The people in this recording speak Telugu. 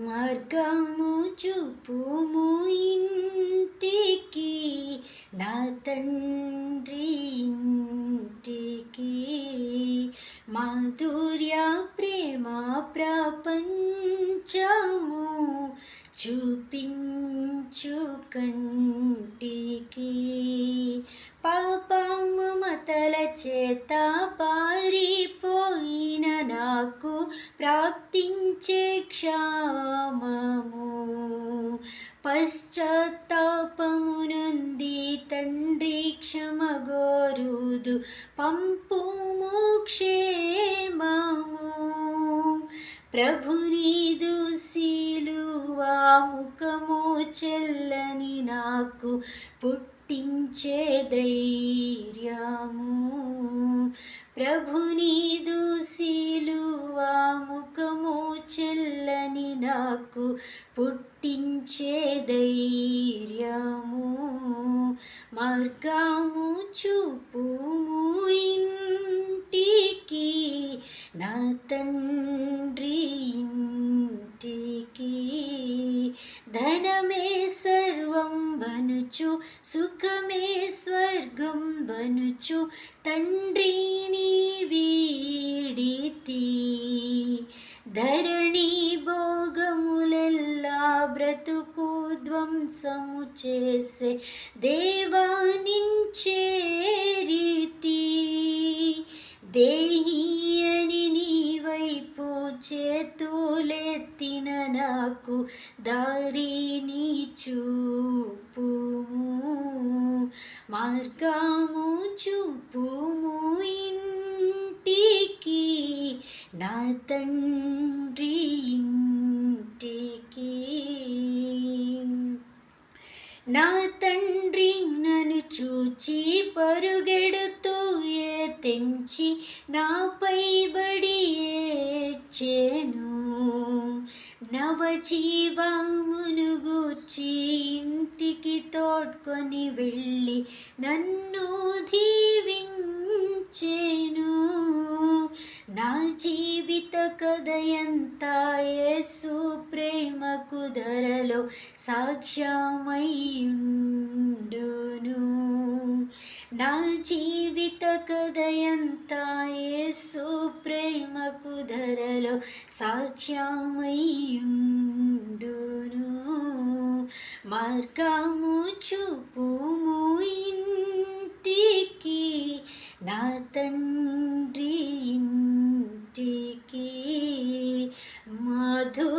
మార్గము చూపుము ఇంటికి, నా తండ్రి ఇంటికి. మాధుర్య ప్రేమ ప్రపంచము చూపించు కంటికి. పాప మమతల చేత పారిపోయిన నాకు ప్రాప్తించే క్షామము. పశ్చాత్తాపమునంది తండ్రి క్షమగోరుదు, పంపుము క్షేమము. ప్రభునీదు సిలువా ముఖము చెల్లని నాకు పుట్టించే ధైర్యము. ప్రభునీదు సిలువా ముఖము చెల్లని నాకు పుట్టించే ధైర్యము. మార్గము చూపుము ఇంటికి, నా తండ్రి ఇంటికి. ధనమే సర్వం బనుచు, సుఖమే స్వర్గం బనుచు, తండ్రిని వీడితి. ధరణి భోగములెల్లా బ్రతుకు ధ్వంసము చేసే దేవానించేరితి. దేహి అని నీ వైపు చేతులెత్తిన నాకు దారిని చూపుము. మార్గము చూపుము ఇంటికి, నా తండ్రి ఇంటికి. నా తండ్రి నన్ను చూచి పరుగెడుతూ తెంచి నాపై బడి ఏడ్చెను. నవజీవమును గూర్చి ఇంటికి తోడ్కొని వెళ్ళి నన్ను దీవించెను. నా జీవిత కథయంతా యేసు ప్రేమకు ధరలో సాక్ష్యమయ్యుండును. నా జీవిత కథయంతా యేసు ప్రేమకు ధరలో సాక్ష్యమయ్యుండును. మార్గము చూపుము ఇంటికి, నా తండ్రి ఇంటికి. మధు